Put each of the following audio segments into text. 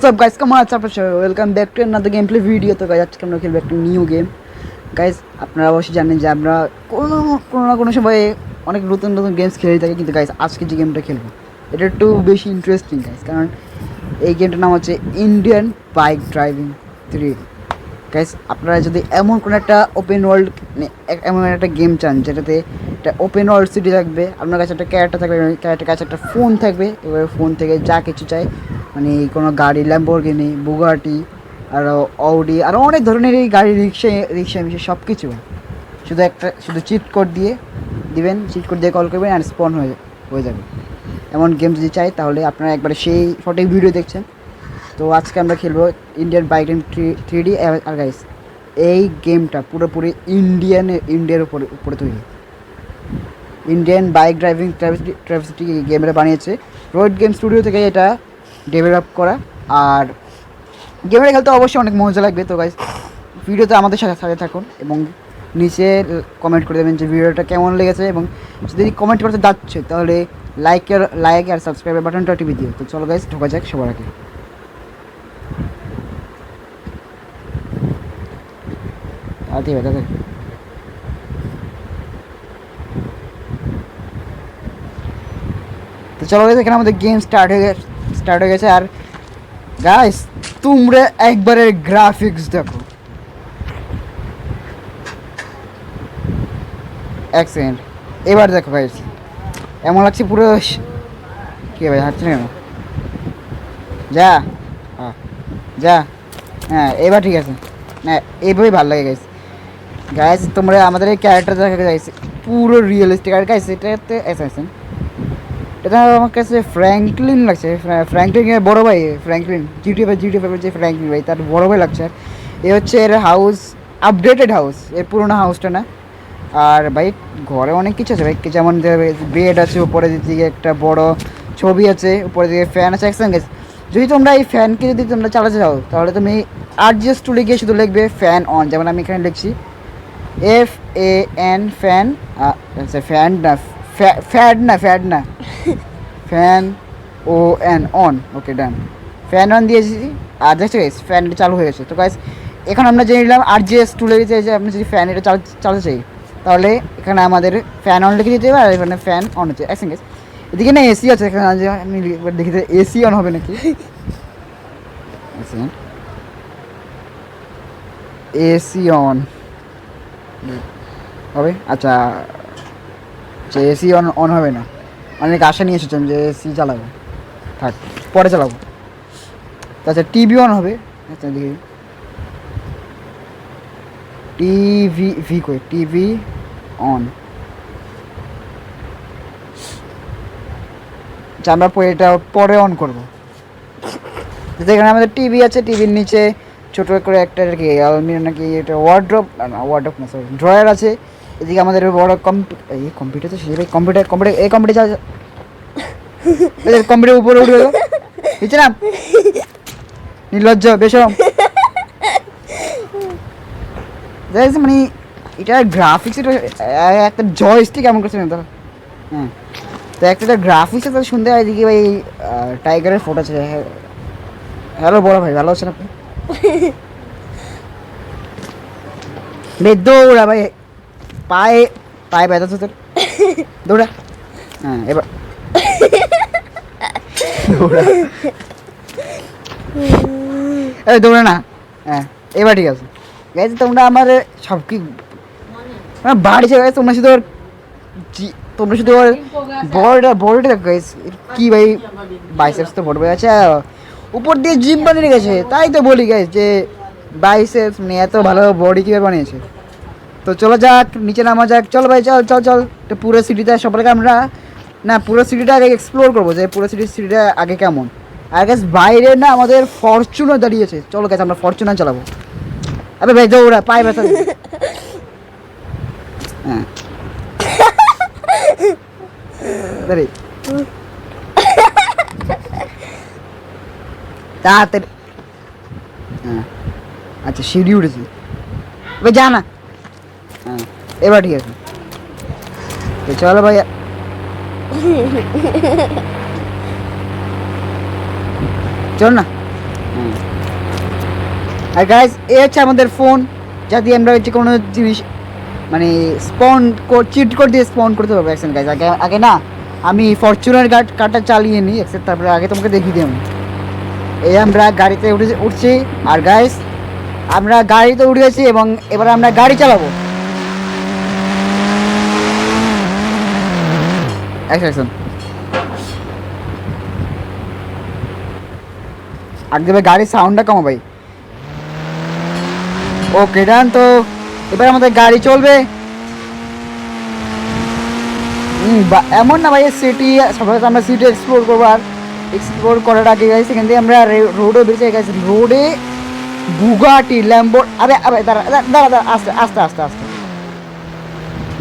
What's up guys, come on, welcome back to another gameplay video. তো guys আজকে আমরা খেলবো একটা নিউ গেম। গাইস আপনারা অবশ্যই জানেন যে আমরা কোনো সময় অনেক নতুন নতুন গেমস খেলে থাকি, কিন্তু গাইস আজকে যে গেমটা খেলবো এটা একটু বেশি ইন্টারেস্টিং গাইস, কারণ এই গেমটার নাম হচ্ছে ইন্ডিয়ান বাইক ড্রাইভিং 3। গাইস আপনারা যদি এমন কোনো একটা ওপেন ওয়ার্ল্ড এমন একটা গেম চান যেটাতে একটা ওপেন ওয়ার্ল্ড সিটি থাকবে, আপনার কাছে একটা ক্যারেক্টার থাকবে, ক্যারেক্টার কাছে একটা ফোন থাকবে, এবার ফোন থেকে যা কিছু চাই মানে কোনো গাড়ি, ল্যাম্বরগিনি, বুগাটি, আরও অডি, আরও অনেক ধরনের এই গাড়ি, রিক্সা মিশে সব কিছু শুধু চিট কোড দিয়ে দিবেন, চিট কোড দিয়ে কল করবেন আর স্পন হয়ে যাবে। এমন গেম যদি চাই তাহলে আপনারা একবারে সেই সঠিক ভিডিও দেখছেন। তো আজকে আমরা খেলবো ইন্ডিয়ান বাইক ড্রাইভিং 3D। আর গাইস এই গেমটা পুরোপুরি ইন্ডিয়ার উপরে তৈরি। ইন্ডিয়ান বাইক ড্রাইভিং ট্রাভেসিটি গেমটা বানিয়েছে রোড গেম স্টুডিও থেকে এটা ডেভেলপ করা। আর গেমটা খেলতে অবশ্যই অনেক মজা লাগবে। তো গাইস ভিডিওতে আমাদের সাথে থাকুন এবং নিচে কমেন্ট করে দেবেন যে ভিডিওটা কেমন লেগেছে, এবং যদি কমেন্ট করতে যাচ্ছে তাহলে লাইক আর সাবস্ক্রাইবের বাটনটা টিপে দিও। তো চলো গাইস ঢোকা যাক সবার আগে। দাদা তো চলো গাইস, এখানে আমাদের গেম স্টার্ট হয়ে গেছে। আর গাইস তোমরা একবারে গ্রাফিক্স দেখো, এক সেকেন্ড, এবার দেখো গাইস এমন লাগছে পুরো। কি ভাই হাঁটছে না কেন? যা যা, হ্যাঁ এবার ঠিক আছে, না এইভাবেই ভালো লাগে গাইস। গাইস তোমরা আমাদের এই ক্যারেক্টার দেখা গাইস পুরো রিয়েলিস্টিক। আর গাইস এটাতে অ্যাসাসিন, এটা আমার কাছে ফ্র্যাঙ্কলিন লাগছে, ফ্র্যাঙ্কলিন বড়ো ভাই, ফ্র্যাঙ্কলিন জিটিএফ যে ফ্র্যাঙ্কলিন ভাই তার বড়ো ভাই লাগছে। আর এ হচ্ছে এর হাউস, আপডেটেড হাউস, এর পুরোনো হাউসটা না। আর ভাই ঘরে অনেক কিছু আছে ভাই, যেমন বেড আছে, উপরে দিকে একটা বড় ছবি আছে, উপরে দিকে ফ্যান আছে। একসঙ্গে যদি তোমরা এই ফ্যানকে যদি তোমরা চালাতে চাও তাহলে তুমি RGS টুলে গিয়ে শুধু লিখবে ফ্যান অন, যেমন আমি এখানে লিখছি FAN ফ্যান, ফ্যান না ফ্যাড না fan ON on. Okay done, fan on দিয়েছি। আর দেখছো গাইস ফ্যানটা চালু হয়ে গেছে। তো গাইস এখন আমরা জেনে নিলাম RGS টুলে যে আপনি যদি ফ্যান এটা চালাতে চাই তাহলে এখানে আমাদের ফ্যান অন লিখে দিতে হবে, আর এখানে ফ্যান অন হচ্ছে। এক সেকেন্ড, এদিকে না এসি আছে, এখানে আমি দেখি এসি অন হবে নাকি। এসি অন হবে, আচ্ছা এসি অন হবে না, অনেক আশা নিয়ে এসেছেন যে এসি চালাবো, থাক পরে চালাবো। আচ্ছা টিভি অন হবে, আচ্ছা দেখি টিভি অন। আচ্ছা আমরা এটা পরে অন করবো। যেখানে আমাদের টিভি আছে, টিভির নিচে ছোটো করে একটা কি আলমিরা নাকি এটা ওয়ার্ড্রপ না সরি ড্রয়ার আছে। এদিকে আমাদের বড় কম্পিউটার তো সেই কম্পিউটার কম্পিউটার উপরে উঠে গেল, নিচে না নির্লজ্জ বেশরম। মানে এটা গ্রাফিক্স, এটা একটা জয়স্টিক এমন করছে না তো। হ্যাঁ তো একটা গ্রাফিক্স এত সুন্দর। এদিকে ভাই টাইগারের ফটো আছে। হ্যালো বড় ভাই, ভালো আছেন আপনি? দৌড়া ভাই, পায়ে ব্যথা তো তোর, দৌড়া। হ্যাঁ এবার দৌড়া না, হ্যাঁ এবার ঠিক আছে। গেছে তোমরা আমার সব কি বাড়ি গেছে, তোমরা শুধু ওর বড়টা দেখো গাইস, কি ভাই বাইসেপস তো বড় ভাই আছে, উপর দিয়ে জিম বানিয়ে রেখেছে। তাই তো বলি গাইস যে বাইসেপস মানে এত ভালো বডি কীভাবে বানিয়েছে। তো চলো যাক, নিচে নামা যাক। চল ভাই চল তো পুরো সিটিটা সবাইকে আমরা পুরো সিটিটা আগে এক্সপ্লোর করবো, যে পুরো সিটিটা আগে কেমন। আর গাইস বাইরে না আমাদের ফরচুনার দাঁড়িয়েছে, চলো গাইস আমরা ফরচুনার চালাবো। আরে ভাই দৌড়া, পায়ে ব্যথা। হ্যাঁ তাড়াতাড়ি, হ্যাঁ আচ্ছা সিঁড়ি উঠেছি, এবার যা না। হ্যাঁ এবার ঠিক আছে, তো চলো ভাই। চল না আর গাইস এ হচ্ছে আমাদের ফোন, যা দিয়ে আমরা হচ্ছে কোনো জিনিস মানে চিট কোড দিয়ে স্পন করতে পারবো। অ্যাকশন গাইস, আগে আগে না আমি ফরচুনার কারটা চালিয়ে নিই অ্যাকশন, তারপরে আগে তোমাকে দেখিয়ে দিই আমি। এই আমরা গাড়িতে উঠছি আর গাইস আমরা গাড়িতে উঠে গেছি এবং এবার আমরা গাড়ি চালাবো। অ্যাকশন আগে ভাই গাড়ির সাউন্ডটা কমা ভাই। ওকে ডান, তো এবার আমাদের গাড়ি চলবে। এমন না ভাই সিটি সবাই আমরা সিটি এক্সপ্লোর করবো, আর এক্সপ্লোর করার আগে গাইস এখান থেকে আমরা রোডে বেরিয়ে গেছি। রোডে বুগাটি ল্যাম্বো, আরে আরে দাঁড়া দাঁড়া দাঁড়া, আস্তে আস্তে আস্তে আস্তে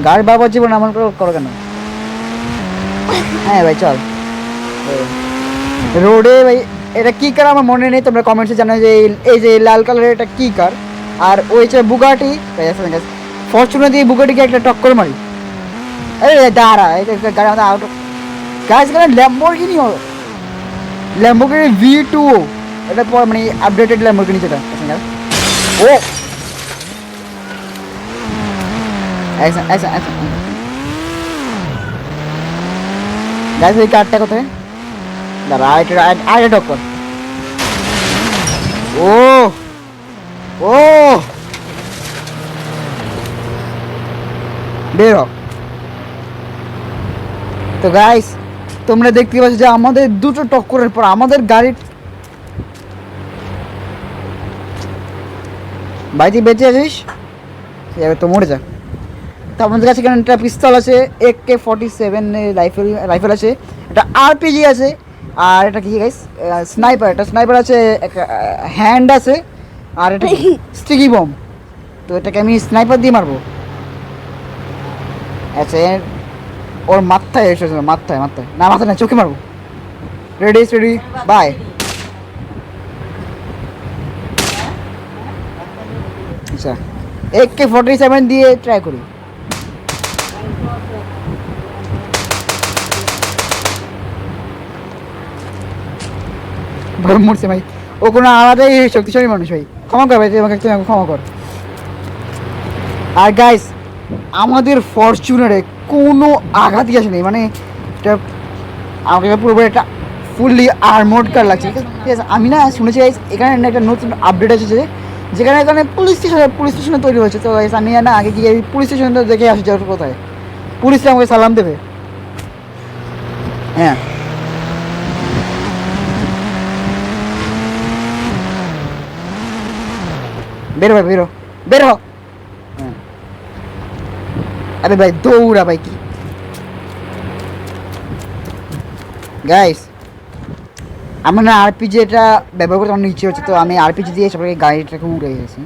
গাড়ি বাবার জীবন এমন করো কেন? হ্যাঁ ভাই চল। রোডে ভাই এটা কি কার আমার মনে নেই, তোমরা কমেন্টসে জানো যে এই যে লাল কালারের এটা কি কার। আর ওই যে বুগাটি ফরচুনার দিয়ে বুগাটিকে একটা টক্কর মারি। আরে দাঁড়া, এটা গাড়ি আমাদের আউট গাছ গাড়ি ল্যাম্বরগিনি, ল্যাম্বরগিনি V2, এটা পর মানে আপডেটেড ল্যাম্বরগিনি যেটা। ও আচ্ছা আচ্ছা আচ্ছা গাছ ওই কারটা কোথায়? দাঁড়া আগে টক্কর। ও ও বেরো। তো গাইস তোমরা দেখতে পাচ্ছ যে আমাদের দুটো টক্করের পর আমাদের গাড়ির ভাই তুই বেঁচে আছিস, এবার তো মরে যা। তো আমাদের কাছে এখানে একটা পিস্তল আছে, AK-47 রাইফেল আছে, একটা RPG আছে, আর এটা কি গাইস স্নাইপার, একটা স্নাইপার আছে, একটা হ্যান্ড আছে, আর এটা স্টিকি বম। তো এটাকে আমি স্নাইপার দিয়ে মারবো। আচ্ছা ওর মাথায় এসেছে, মাথায় মাথায় না, মাথায় না, চোখে মারবো। Ready bye. আচ্ছা AK-47 দিয়ে ট্রাই করি। ভাই মরছে ভাই, ও কোনো আলাদাই শক্তিশালী মানুষ ভাই, ক্ষমা কর ভাই, তোমাকে ক্ষমা কর। আর গাইস আমাদের ফরচুনারে কোনো আঘাতই আসেনি, মানে এটা আমাকে পুরোপুরি একটা ফুললি আর্মোড কার লাগছে। ঠিক আছে, আমি না শুনেছি গাইস এখানে একটা নতুন আপডেট আছে যেখানে এখানে পুলিশ স্টেশনে তৈরি হয়েছে। তো গাইস আমি না আগে গিয়ে পুলিশ স্টেশনটা দেখে আসি যাওয়ার কোথায় পুলিশরা আমাকে সালাম দেবে। হ্যাঁ বেরো ভাই বেরো। হ্যাঁ আরে ভাই দৌড়া ভাই কি গাইস, আমার না RPG এটা ব্যবহার করতে অনেক ইচ্ছে হচ্ছে, তো আমি RPG দিয়ে সবাইকে গাড়িটাকে উড়ে গেছি।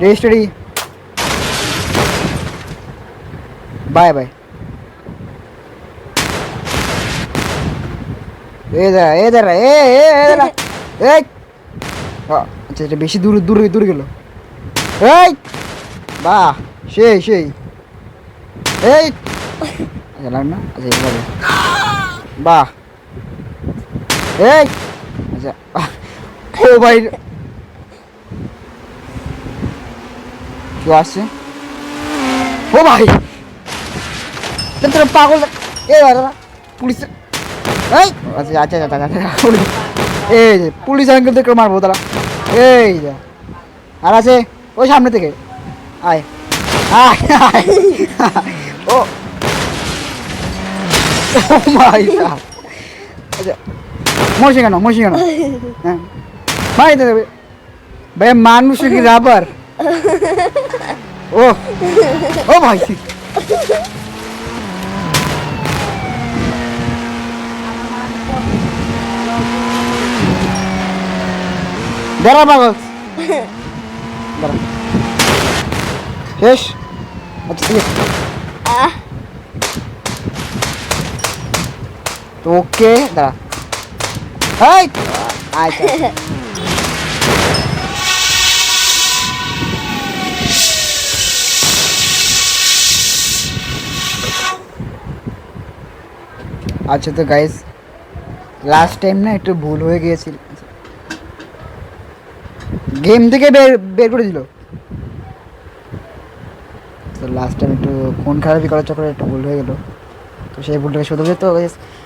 Registry bye bye. আচ্ছা এটা বেশি দূরে গেল। এই বাহ সেই এই গেলাম না। আচ্ছা এইভাবে বাহ এই আচ্ছা ও ভাই কেউ আসছে, ও ভাই তোর পাগল এ পুলিশ। এই আচ্ছা আচ্ছা আচ্ছা আচ্ছা এই যে পুলিশ আঙ্কেল থেকে মারবো তারা। এই যা আর আছে ওই সামনে থেকে আয় আয় ও মাই গড। আচ্ছা মরছি কেন হ্যাঁ ভাই দেবে ভাই, মানুষ কি রাবার? ও ও ভাই দাঁড়া পাগল দাঁড়া শেষ। আচ্ছা ঠিক আছে তো ওকে দাঁড়া। এই আচ্ছা আচ্ছা তো গাইস লাস্ট টাইম না একটু ভুল হয়ে গিয়েছিল, গেম থেকে বের বের করে দিল। তো লাস্ট টাইম একটু ফোন খারাপই করার চক্করে একটু ভুল হয়ে গেল, তো সেই ভুলটাকে শুধু তো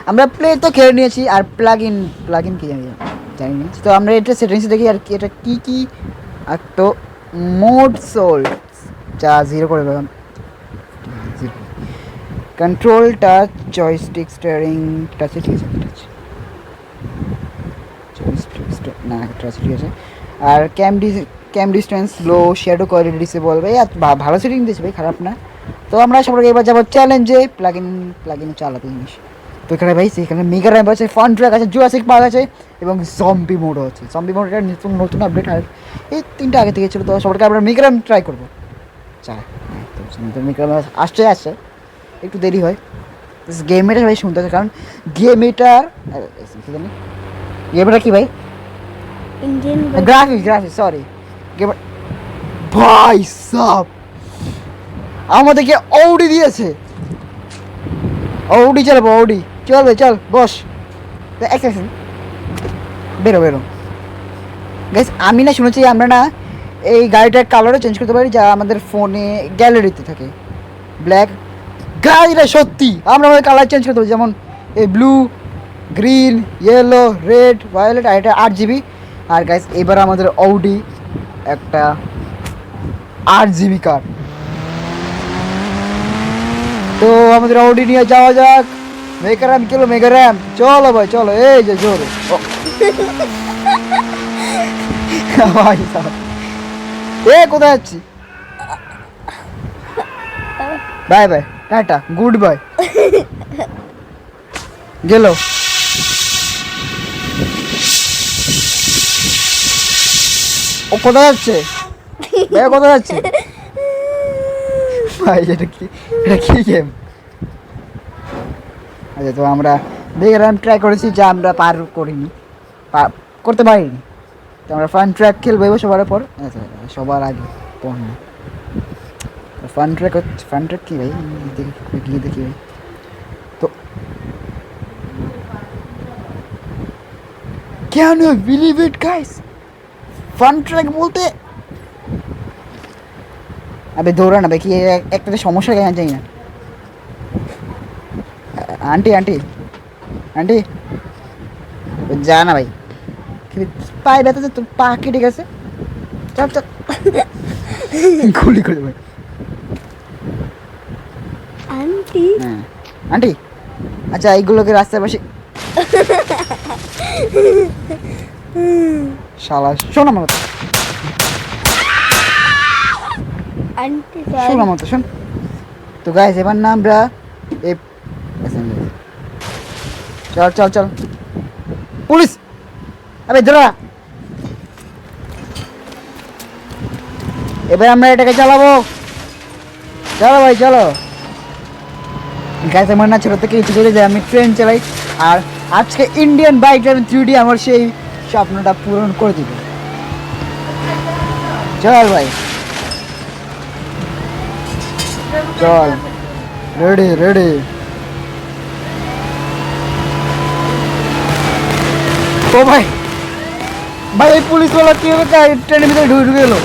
আমরা প্লে তো খেলে নিয়েছি। আর প্লাগ ইন কি জানি জানি না, তো আমরা এটা সেটিংস দেখি আর কি এটা কি কি। আর তো মোড সোল যা 0 করে দিলাম, কন্ট্রোল টাচ জয়স্টিক স্টিয়ারিং টাচে ঠিক আছে, জয়স্টিক না টাচ ঠিক আছে। আর ক্যাম ডিস্টেন্স লো, শ্যাডো কোয়ালিটি ডিসেবল, ভাই ভালো সেটিং দিয়েছে ভাই, খারাপ না। তো আমরা সবাই এবার যাবো চ্যালেঞ্জে প্লাগ ইন চালাতে জিনিস। তো এখানে ভাই সেখানে মেগা র্যাম্প আছে, ফান ট্র্যাক আছে, জুরাসিক পার্ক আছে এবং জম্বি মোডও আছে। জম্বি মোড এটা নতুন নতুন আপডেট, আর এই 3টা আগে থেকে ছিল। তো সবাইকে আমরা মেগা র্যাম্প ট্রাই করবো। চাই তো মেগা র্যাম্প আসছে একটু দেরি হয়। গেম এটা ভাই শুনতে হবে, কারণ গেম এটার কি জানি গেম এটা কি ভাই, গ্রাফিক্স সরি গেম ভাই সাব আমাদেরকে ওডি দিয়েছে। ওডি চালাবো, ওডি চলবে, চল বস বেরো গাইস। আমি না শুনেছি আমরা না এই গাড়িটার কালারও চেঞ্জ করতে পারি, যা আমাদের ফোনে গ্যালারিতে থাকে ব্ল্যাক। গাড়িটা সত্যি আমরা আমাদের কালার চেঞ্জ করতে পারি, যেমন এই blue, green, yellow, red, violet. আর এটা 8 GB। আর গাইস এবার আমাদের ওডি একটা 8 GB কার। তো আমাদের অডি নিয়ে যাওয়া যাক। মেগা র্যাম চলো ভাই চলো, এই যে জোরে এ কোথায় যাচ্ছি, bye bye tata good bye গেল। ও কোথায় যাচ্ছে ভাই, কোথায় যাচ্ছে ভাই, এটা কি গেম? আচ্ছা, তো আমরা মেগা র্যাম্প ট্রাই করেছি, যা আমরা পার করিনি, করতে পারিনি। তো আমরা ফান ট্র্যাক খেলবো এবার সবার পর, আচ্ছা সবার আগে পর না। ফান ট্র্যাক কি ভাই, গিয়ে দেখি ভাই। তো can you believe it guys, fun track বলতে আবে দৌড়া না ভাই, কি একটা সমস্যা কেন জানি না। আন্টি যা না ভাই, পায়ে ব্যথা, তোর পা কেটে গেছে, চল গুলি করে ভাই। আন্টি আচ্ছা এইগুলোকে রাস্তার পাশে শালা শোন আমার কথা, শোন আমার কথা শোন। তো গাইস এবার না আমরা চল পুলিশ, আবে ধরা। এবার আমরা এটাকে চালাবো, চলো ভাই চলো। গাইস আমার না ছোট থেকে ইচ্ছে করে যে আমি ট্রেন চালাই, আর আজকে ইন্ডিয়ান বাইক ড্রাইভিং 3D আমার সেই স্বপ্নটা পূরণ করে দিবে। চল ভাই চল, রেডি ও ভাই এই পুলিশওয়ালা কি হবে ট্রেনের ভিতরে ঢুকে গেলো।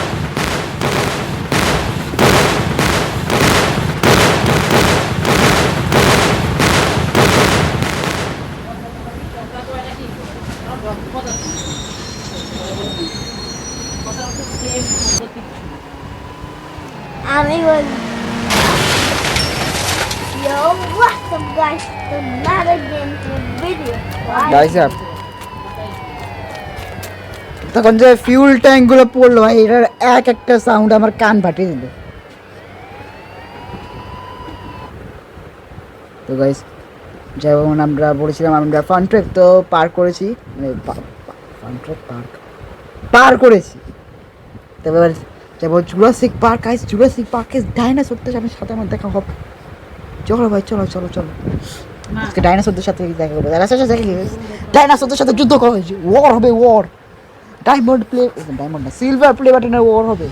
আমি বলি Yo, what's up guys? Another gameplay video. Guys তখন যে ফিউল ট্যাঙ্ক গুলো পড়লো ভাই, এটার এক একটা সাউন্ড আমার কান ফাটিয়ে দিল। তো গাইস যেমন আমরা বলেছিলাম আমরা ফান ট্র্যাক তো পার করেছি, মানে ফান ট্র্যাক পার করেছি। তারপর যেমন জুরাসিক পার্ক, গাইস জুরাসিক পার্কে ডাইনোসরদের সাথে আমার দেখা হবে। চলো ভাই চলো আজকে ডাইনোসরদের সাথে দেখা করবো, ডাইনোসরদের সাথে যুদ্ধ করা হয়েছে, ওয়ার হবে, ওয়ার ডায়মন্ড না সিলভার প্লে বাটনের ওয়ার হবে।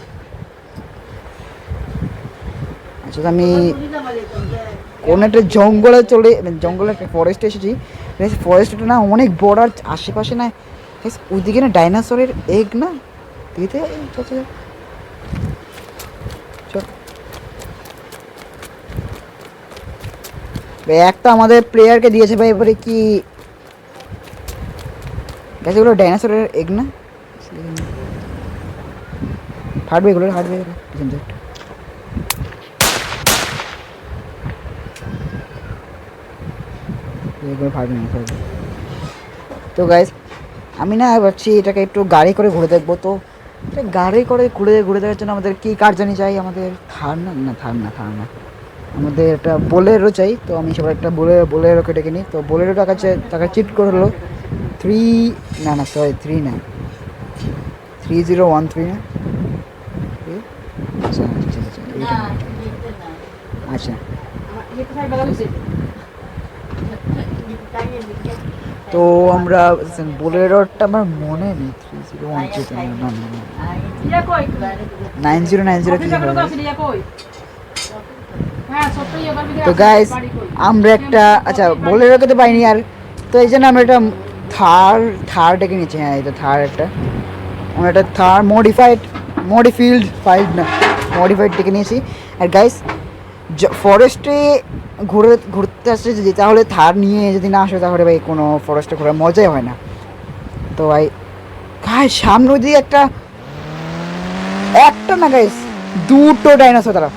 আচ্ছা আমি কোন একটা জঙ্গলে জঙ্গলে একটা ফরেস্টে এসেছি। ফরেস্টটা না অনেক বড়, আর আশেপাশে না ওইদিকে না ডাইনোসরের এগ না দিতে চল চল চল। ভাই একটা আমাদের প্লেয়ারকে দিয়েছে ভাই, এবারে কি গেছে এগুলো ডাইনোসরের এগ না? ফাটবে এগুলো, ফাটবে এগুলো পিছন থেকে। এগুলো ফাটবে না, ফাটবে। তো গাইস আমি না ভাবছি এটাকে একটু গাড়ি করে ঘুরে দেখবো। তো এটা গাড়ি করে ঘুরে ঘুরে দেখার জন্য আমাদের কী কার জানি চাই? আমাদের থার না, না থার না, থার না, আমাদের একটা বোলেরো চাই। তো আমি সবার একটা বোলেরোকে ডেকে নিই। তো বোলেরো টাকা চিট করে হলো 3 না 3013 না? আচ্ছা আচ্ছা আচ্ছা এইটা না। আচ্ছা তো আমরা বোলেরোটা আমার মনে নেই, 3013 না, না না 9090 কি হবে? তো গাইস আমরা একটা, আচ্ছা বোলেরোকে তো পাইনি আর, তো এই জন্য আমরা একটা থার ডেকে নিচ্ছি। হ্যাঁ এটা থার, একটা আমরা একটা থার মডিফাইড ডেকে নিয়েছি। আর গাইস ফরেস্টে ঘুরতে আসছে যদি, তাহলে থার নিয়ে যদি না আসে তাহলে ভাই কোনো ফরেস্টে ঘোরার মজাই হয় না। তো ভাই গাইস সামনে দিকে একটা না গাইস, দুটো ডাইনোসর তারা।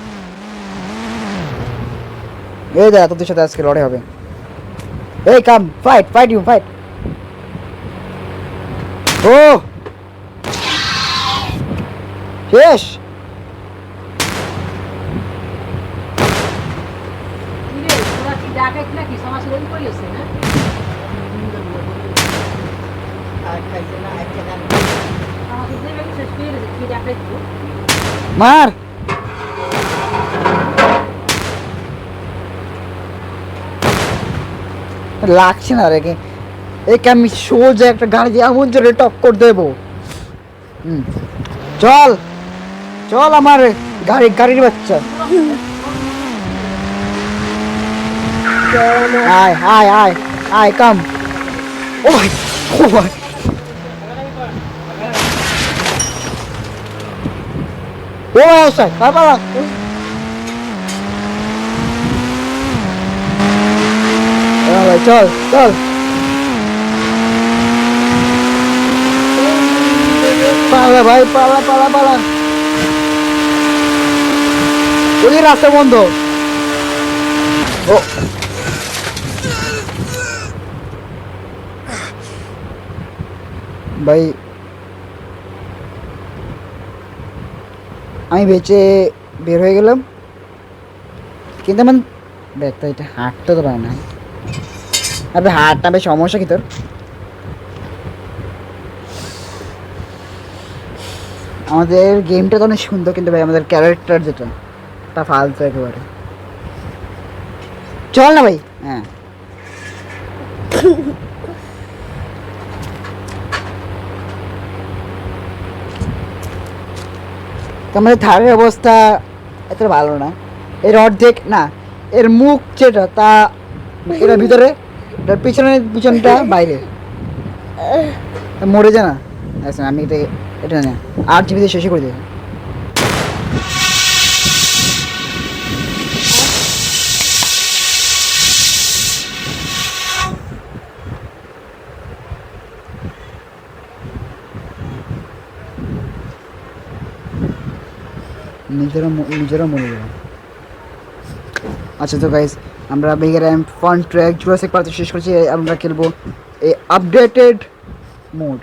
এই দাদা তোদের সাথে আজকে লড়াই হবে। এই কাম ফাইট ইউ ফাইট। ও শেষ। মার লাগছে না রে, একে আমি সোজা একটা গাড়ি দিয়ে এমন জোরে টক্কর দেবো। চল চল আমার গাড়ির বাচ্চা, আয় আয় আয় আয় কাম। ওই ওই ও আচ্ছা পালা। চল চল পালা ভাই, পালা ওই রাস্তা বন্ধ। ও ভাই আমি বেঁচে বের হয়ে গেলাম, কিন্তু আমার দেখতে এটা হাঁটতে তো পারে না। আরে হাঁটটা বেশ সমস্যা কি তোর? আমাদের গেমটা তো অনেক সুন্দর, কিন্তু ভাই আমাদের ক্যারেক্টার যেটা তা ফালতু একেবারে। চল না ভাই। হ্যাঁ আমাদের থারের অবস্থা এত ভালো না, এর অর্ধেক না, এর মুখ যেটা তা এটা ভিতরে, এটার পিছনটা বাইরে, মরে যায় না। আচ্ছা আমি এটা না 8 GB দিয়ে শেষে করে দিই। নিজেরা মরে যাবে। আচ্ছা তো গাইস আমরা bigger M fun track Jurassic Park শেষ করছি। আমরা খেলবো এই আপডেটেড মোড,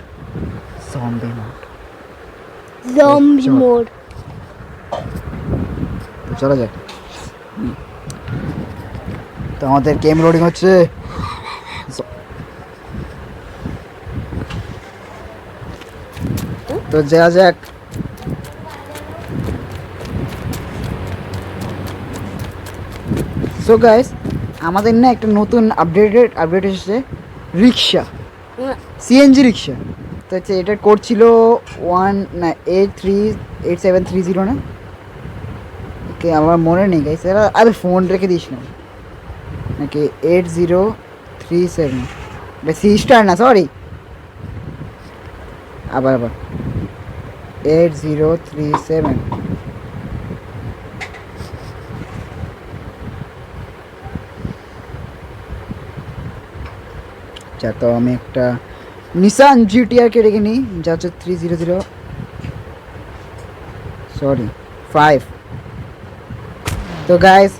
জম্বি মোড। চলো যাক। তো আমাদের গেম লোডিং হচ্ছে। তো যা যাক। সো গাইস আমাদের না একটা নতুন আপডেট এসেছে, রিক্সা, সিএনজি রিক্সা। তো হচ্ছে এটার কোড ছিল 1838730 না, ওকে আমার মনে নেই গাইস। এরা আরে ফোন রেখে দিস না নাকি 8037 সি স্টার না, সরি আবার 8037। আচ্ছা, তো আমি একটা নিসান জিটিআর কে রেখে নিই, যা হচ্ছে 300, সরি 5। তো গাইস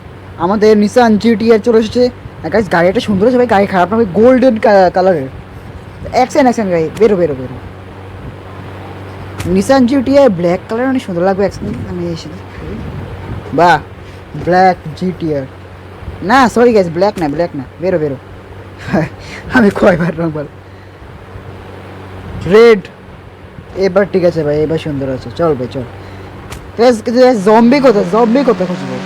আমাদের নিসান জিটিআর চলে এসেছে। গাইস গাড়িটা সুন্দর আছে ভাই, গাড়ি খারাপ না ভাই, গোল্ডেন কালারের। অ্যাকশন গাড়ি, বেরো বেরো বেরো। নিসান জিটিআর ব্ল্যাক কালার অনেক সুন্দর লাগবে। অ্যাকশন আমি এসে বাহ, ব্ল্যাক জিটিআর না, সরি গাইস, ব্ল্যাক না, বেরো বেরো। আমি কয়বার রং বল, রেড। এবার ঠিক আছে ভাই, এবার সুন্দর আছে, চল ভাই চল। জম্বি কোথায় খুঁজবো?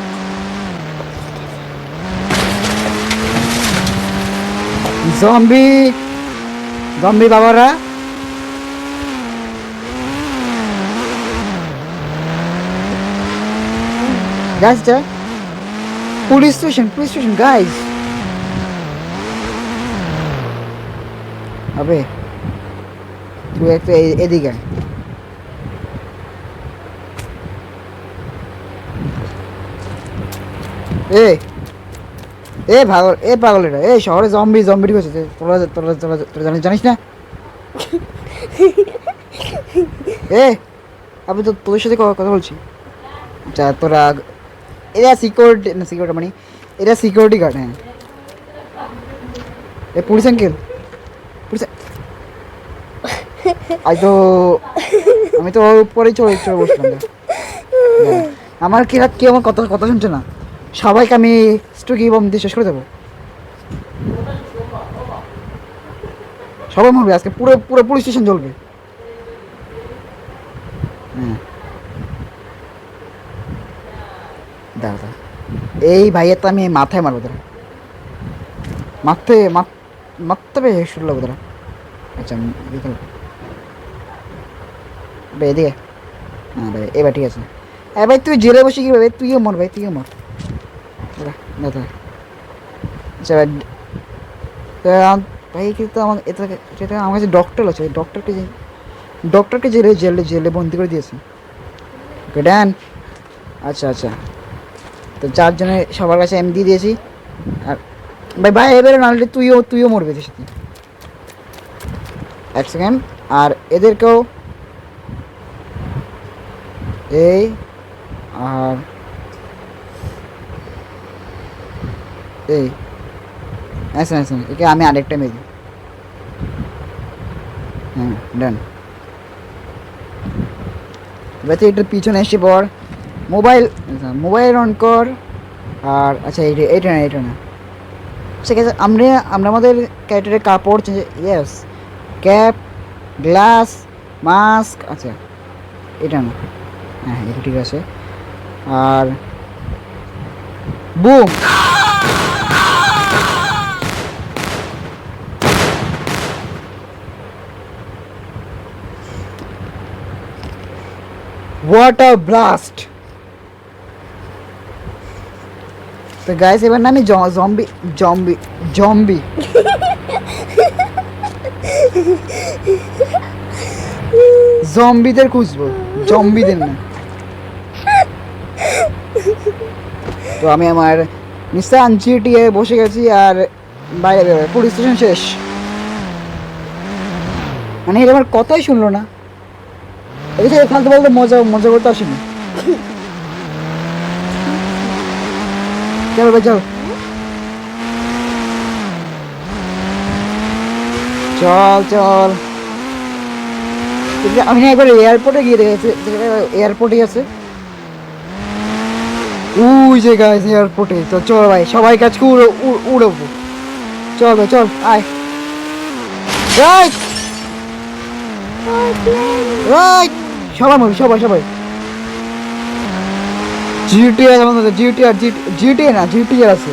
জম্বি বাবারা, গাইস পুলিশ স্টেশন গাইস। আবে তুই একটা এদিকে আয়। পাগলেরা, শহরে জম্বি ঢুকেছে। তোরা জানিস না? আমি তো তোদের সাথে কথা বলছি। আচ্ছা তোরা, এরা সিকিউরিটি মানে এরা সিকিউরিটি গার্ড। হ্যাঁ পুলিশ আঙ্কেল, তো আমি তো উপরেই চলে বসলাম। আমার কেউ আমার কথা শুনছে না। সবাইকে আমি স্টুকি বম দিয়ে শেষ করে দেবো। সবাই মরবে আজকে, পুরো পুলিশ স্টেশন জ্বলবে। হ্যাঁ দাদা, এই ভাইয়ের তো আমি মাথায় মারবো তোরা, মারতে শুরু লাগবো তোরা। আচ্ছা এদিকে, হ্যাঁ ভাই এবার ঠিক আছে। ভাই তুই জেলে বসে কি ভাই, তুইও মর ভাই, তুইও মর। দাদা আচ্ছা ভাই, কিন্তু আমার এটা আমার কাছে ডক্টর আছে, ডক্টরকে জেলে বন্দি করে দিয়েছে। ওকে ডান। আচ্ছা তো 4 জনে সবার কাছে আমি দিয়ে দিয়েছি। আর ভাই এবারে নাহলে তুইও মরবে এদের সাথে। 1 সেকেন্ড, আর এদেরকেও এই, আর এই একে আমি আরেকটা মেয়ে দিই। হ্যাঁ ডান। এবার এটার পিছনে এসে পর মোবাইল অন কর। আর আচ্ছা এইটা না ঠিক আছে। আমরা আমাদের ক্যারেক্টারের কাপড় change, yes, cap, glass, mask. আচ্ছা এটা না, হ্যাঁ এটা ঠিক আছে। আর বুম, ওয়াটার ব্লাস্ট। তো গাইস এবার না আমি জম্বি জম্বিদের খুঁজবো, জম্বিদের না। তো আমি আমার নিসান জিটিএ বসে গেছি, আর বাইরে পুলিশ স্টেশন শেষ। মানে এর আমার কথাই শুনলো না। এই যে ফালতু বলতে মজা করতে আসিনি। চল ভাই চল আমি না একবার এয়ারপোর্টে গিয়ে দেখেছি, এয়ারপোর্টে আছে ওই যে গাইস এয়ারপোর্টে। তো চল ভাই সবাই কাজকে উড়বো। চল ভাই চল, আয় সবাই জিটিআর আছে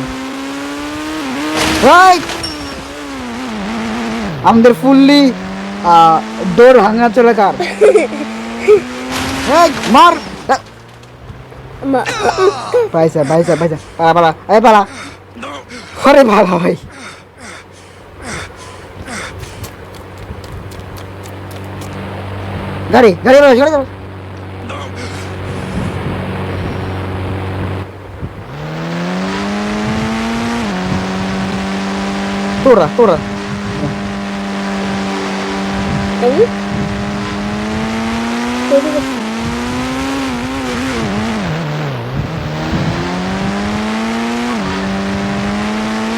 রাইট। আমাদের ফুললি ডোর ভাঙা চলে কার মার পাইসা পালা আরে ভালো ভাই। গাড়ি তোরা তোরা আমি তৈরি করছি।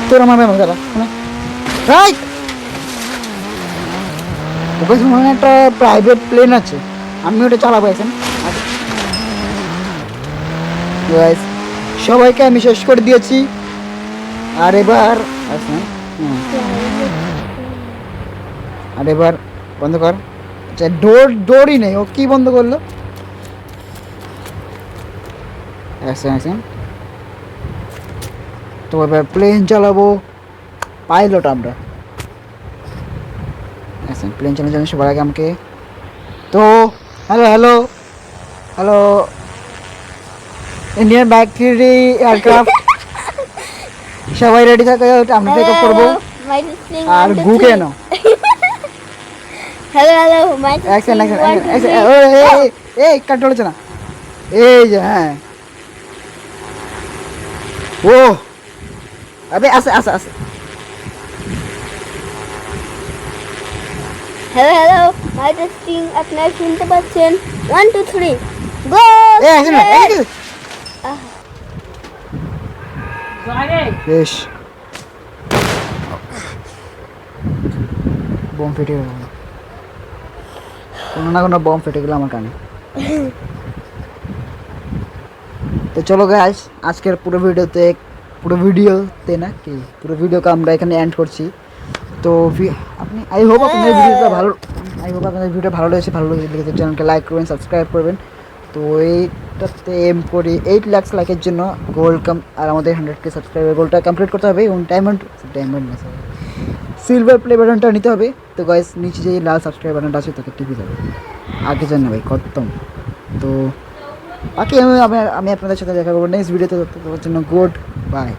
তোরা মারবে আমাকে দাঁড়া রাইট ওকে মনে একটা প্রাইভেট প্লেন আছে আমি ওটা চালাবো এখন Guys, সবাইকে আমি শেষ করে দিয়েছি আর এবার আর এবার বন্ধ কর আচ্ছা ডোরই নেই ও কি বন্ধ করলো তো এবার প্লেন চালাবো পাইলট আমরা প্লেন চালানোর জন্য সবার আগে আমাকে তো হ্যালো হ্যালো হ্যালো ইন্ডিয়ান ব্যাকটেরি এয়ারক্রাফট সবাই রেডি থাকে আমরা টেক অফ করবো আর গু কেন হ্যালো হ্যালো মাই অ্যাকশন এই কাট চলেছে না এই যে হ্যাঁ ও আবে আসে আসে আসে হ্যালো হ্যালো মাই টেস্টিং আপনারা শুনতে পাচ্ছেন 1 2 3 গো এই অ্যাকশন বেশ বম ফেটে গেল কোনো না কোনো বম ফেটে গেল আমার কানে তো চলো গাইস আজকের পুরো ভিডিওতে না কি পুরো ভিডিওকে আমরা এখানে এন্ড করছি তো আপনি আই হোপ আপনাদের ভিডিওটা ভালো লেগেছে চ্যানেলকে লাইক করবেন সাবস্ক্রাইব করবেন তো এইটাতে এম করি 8 লাখ লাইকের জন্য গোল্ড আর আমাদের 100k সাবস্ক্রাইবার গোলটা কমপ্লিট করতে হবে এবং ডায়মন্ড না সিলভার প্লে বাটনটা নিতে হবে তো গাইস নিচে যে লাল সাবস্ক্রাইব বাটনটা আছে তাকে টিপে যাবে আগে জান না ভাই খতম তো বাকি আমি আপনাদের সাথে দেখা করবো নেক্সট ভিডিওতে ততক্ষণের জন্য গুড বাই